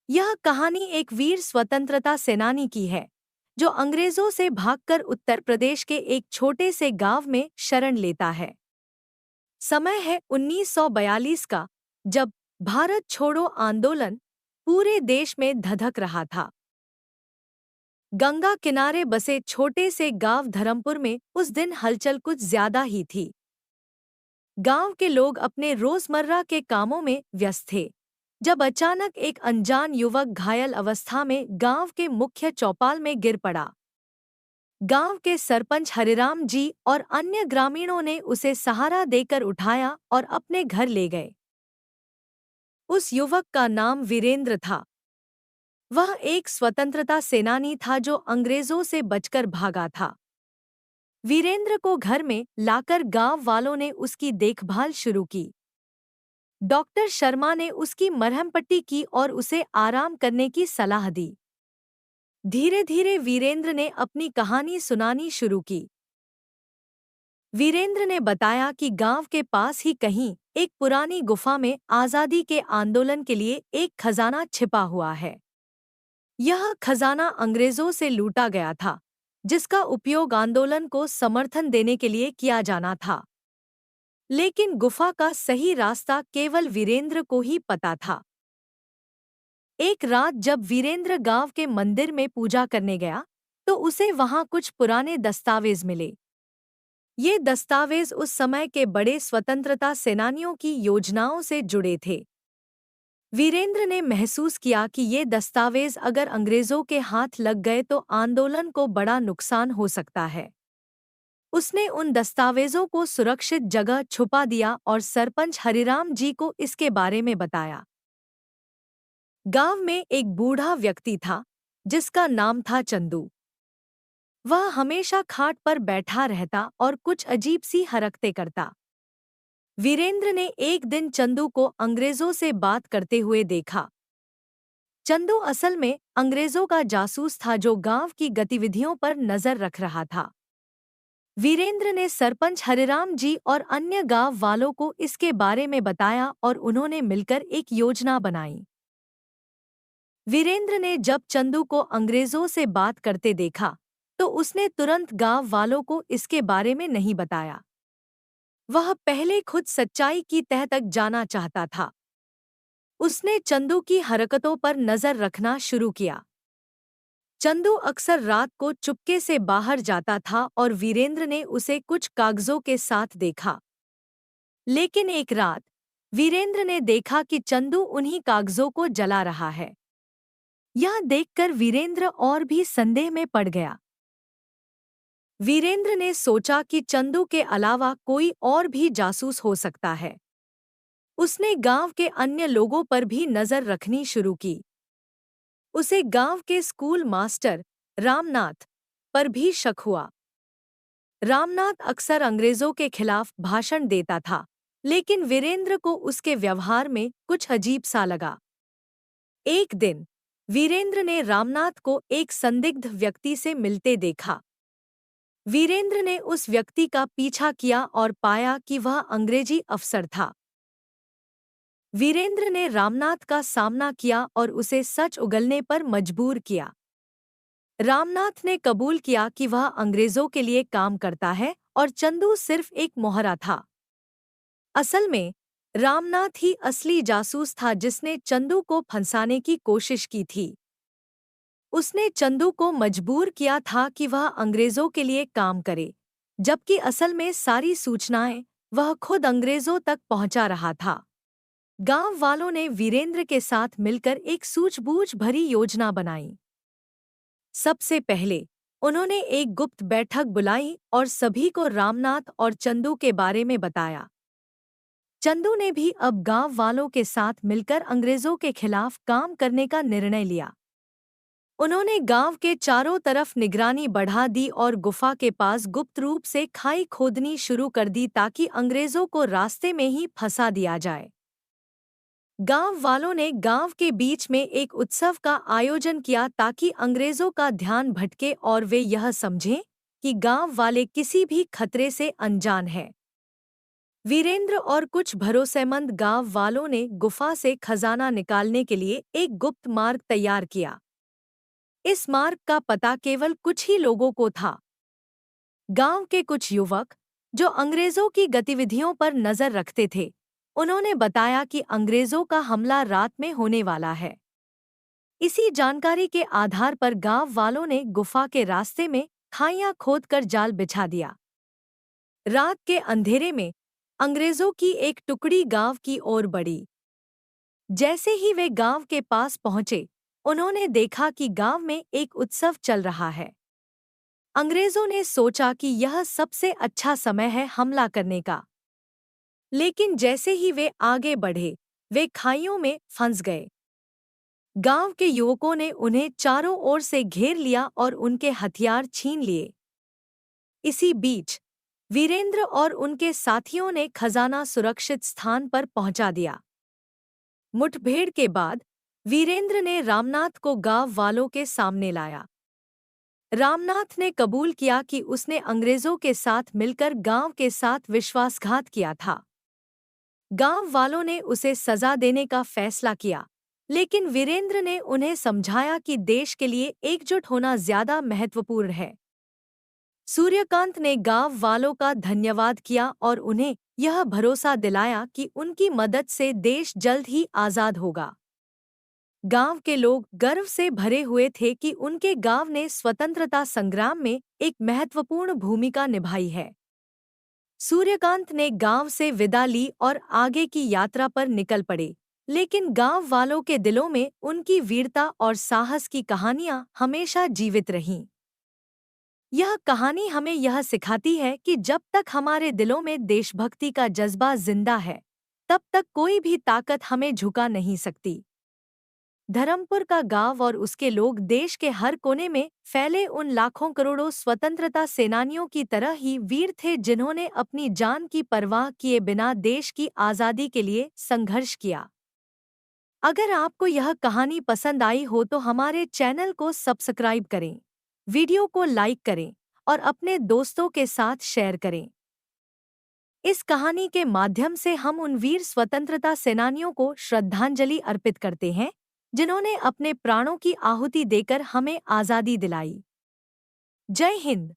यह कहानी एक वीर स्वतंत्रता सेनानी की है जो अंग्रेजों से भागकर उत्तर प्रदेश के एक छोटे से गांव में शरण लेता है। समय है 1942 का, जब भारत छोड़ो आंदोलन पूरे देश में धधक रहा था। गंगा किनारे बसे छोटे से गांव धरमपुर में उस दिन हलचल कुछ ज्यादा ही थी। गांव के लोग अपने रोजमर्रा के कामों में व्यस्त थे जब अचानक एक अनजान युवक घायल अवस्था में गांव के मुख्य चौपाल में गिर पड़ा। गांव के सरपंच हरिराम जी और अन्य ग्रामीणों ने उसे सहारा देकर उठाया और अपने घर ले गए। उस युवक का नाम वीरेंद्र था। वह एक स्वतंत्रता सेनानी था जो अंग्रेजों से बचकर भागा था। वीरेंद्र को घर में लाकर गांव वालों ने उसकी देखभाल शुरू की। डॉक्टर शर्मा ने उसकी मरहम पट्टी की और उसे आराम करने की सलाह दी। धीरे धीरे वीरेंद्र ने अपनी कहानी सुनानी शुरू की। वीरेंद्र ने बताया कि गांव के पास ही कहीं एक पुरानी गुफा में आज़ादी के आंदोलन के लिए एक खजाना छिपा हुआ है। यह खजाना अंग्रेजों से लूटा गया था, जिसका उपयोग आंदोलन को समर्थन देने के लिए किया जाना था। लेकिन गुफा का सही रास्ता केवल वीरेंद्र को ही पता था। एक रात जब वीरेंद्र गांव के मंदिर में पूजा करने गया, तो उसे वहां कुछ पुराने दस्तावेज मिले। ये दस्तावेज उस समय के बड़े स्वतंत्रता सेनानियों की योजनाओं से जुड़े थे। वीरेंद्र ने महसूस किया कि ये दस्तावेज अगर अंग्रेजों के हाथ लग गए तो आंदोलन को बड़ा नुकसान हो सकता है। उसने उन दस्तावेजों को सुरक्षित जगह छुपा दिया और सरपंच हरिराम जी को इसके बारे में बताया। गांव में एक बूढ़ा व्यक्ति था जिसका नाम था चंदू। वह हमेशा खाट पर बैठा रहता और कुछ अजीब सी हरकतें करता। वीरेंद्र ने एक दिन चंदू को अंग्रेजों से बात करते हुए देखा। चंदू असल में अंग्रेजों का जासूस था जो गांव की गतिविधियों पर नजर रख रहा था। वीरेंद्र ने सरपंच हरिराम जी और अन्य गांव वालों को इसके बारे में बताया और उन्होंने मिलकर एक योजना बनाई। वीरेंद्र ने जब चंदू को अंग्रेजों से बात करते देखा, तो उसने तुरंत गांव वालों को इसके बारे में नहीं बताया। वह पहले खुद सच्चाई की तह तक जाना चाहता था। उसने चंदू की हरकतों पर नजर रखना शुरू किया। चंदू अक्सर रात को चुपके से बाहर जाता था और वीरेंद्र ने उसे कुछ कागजों के साथ देखा। लेकिन एक रात वीरेंद्र ने देखा कि चंदू उन्हीं कागजों को जला रहा है। यह देखकर वीरेंद्र और भी संदेह में पड़ गया। वीरेंद्र ने सोचा कि चंदू के अलावा कोई और भी जासूस हो सकता है। उसने गांव के अन्य लोगों पर भी नजर रखनी शुरू की। उसे गांव के स्कूल मास्टर रामनाथ पर भी शक हुआ। रामनाथ अक्सर अंग्रेजों के खिलाफ भाषण देता था, लेकिन वीरेंद्र को उसके व्यवहार में कुछ अजीब सा लगा। एक दिन वीरेंद्र ने रामनाथ को एक संदिग्ध व्यक्ति से मिलते देखा। वीरेंद्र ने उस व्यक्ति का पीछा किया और पाया कि वह अंग्रेजी अफसर था। वीरेंद्र ने रामनाथ का सामना किया और उसे सच उगलने पर मजबूर किया। रामनाथ ने कबूल किया कि वह अंग्रेजों के लिए काम करता है और चंदू सिर्फ एक मोहरा था। असल में रामनाथ ही असली जासूस था जिसने चंदू को फंसाने की कोशिश की थी। उसने चंदू को मजबूर किया था कि वह अंग्रेजों के लिए काम करे, जबकि असल में सारी सूचनाएं वह खुद अंग्रेजों तक पहुंचा रहा था। गांव वालों ने वीरेंद्र के साथ मिलकर एक सूझबूझ भरी योजना बनाई। सबसे पहले उन्होंने एक गुप्त बैठक बुलाई और सभी को रामनाथ और चंदू के बारे में बताया। चंदू ने भी अब गांव वालों के साथ मिलकर अंग्रेजों के खिलाफ काम करने का निर्णय लिया। उन्होंने गांव के चारों तरफ निगरानी बढ़ा दी और गुफा के पास गुप्त रूप से खाई खोदनी शुरू कर दी ताकि अंग्रेजों को रास्ते में ही फंसा दिया जाए। गांव वालों ने गांव के बीच में एक उत्सव का आयोजन किया ताकि अंग्रेजों का ध्यान भटके और वे यह समझें कि गांव वाले किसी भी खतरे से अनजान हैं। वीरेंद्र और कुछ भरोसेमंद गांव वालों ने गुफा से खजाना निकालने के लिए एक गुप्त मार्ग तैयार किया। इस मार्ग का पता केवल कुछ ही लोगों को था। गांव के कुछ युवक, जो अंग्रेजों की गतिविधियों पर नजर रखते थे, उन्होंने बताया कि अंग्रेजों का हमला रात में होने वाला है। इसी जानकारी के आधार पर गांव वालों ने गुफा के रास्ते में खाइयां खोदकर जाल बिछा दिया। रात के अंधेरे में अंग्रेजों की एक टुकड़ी गांव की ओर बढ़ी। जैसे ही वे गांव के पास पहुंचे, उन्होंने देखा कि गांव में एक उत्सव चल रहा है। अंग्रेजों ने सोचा कि यह सबसे अच्छा समय है हमला करने का। लेकिन जैसे ही वे आगे बढ़े, वे खाइयों में फंस गए। गांव के युवकों ने उन्हें चारों ओर से घेर लिया और उनके हथियार छीन लिए। इसी बीच वीरेंद्र और उनके साथियों ने खजाना सुरक्षित स्थान पर पहुंचा दिया। मुठभेड़ के बाद वीरेंद्र ने रामनाथ को गांव वालों के सामने लाया। रामनाथ ने कबूल किया कि उसने अंग्रेजों के साथ मिलकर गांव के साथ विश्वासघात किया था। गांव वालों ने उसे सजा देने का फैसला किया, लेकिन वीरेंद्र ने उन्हें समझाया कि देश के लिए एकजुट होना ज्यादा महत्वपूर्ण है। सूर्यकांत ने गांव वालों का धन्यवाद किया और उन्हें यह भरोसा दिलाया कि उनकी मदद से देश जल्द ही आजाद होगा। गांव के लोग गर्व से भरे हुए थे कि उनके गांव ने स्वतंत्रता संग्राम में एक महत्वपूर्ण भूमिका निभाई है। सूर्यकांत ने गांव से विदा ली और आगे की यात्रा पर निकल पड़े, लेकिन गांव वालों के दिलों में उनकी वीरता और साहस की कहानियां हमेशा जीवित रहीं। यह कहानी हमें यह सिखाती है कि जब तक हमारे दिलों में देशभक्ति का जज्बा जिंदा है, तब तक कोई भी ताकत हमें झुका नहीं सकती। धर्मपुर का गांव और उसके लोग देश के हर कोने में फैले उन लाखों करोड़ों स्वतंत्रता सेनानियों की तरह ही वीर थे, जिन्होंने अपनी जान की परवाह किए बिना देश की आज़ादी के लिए संघर्ष किया। अगर आपको यह कहानी पसंद आई हो तो हमारे चैनल को सब्सक्राइब करें, वीडियो को लाइक करें और अपने दोस्तों के साथ शेयर करें। इस कहानी के माध्यम से हम उन वीर स्वतंत्रता सेनानियों को श्रद्धांजलि अर्पित करते हैं, जिन्होंने अपने प्राणों की आहुति देकर हमें आज़ादी दिलाई। जय हिंद।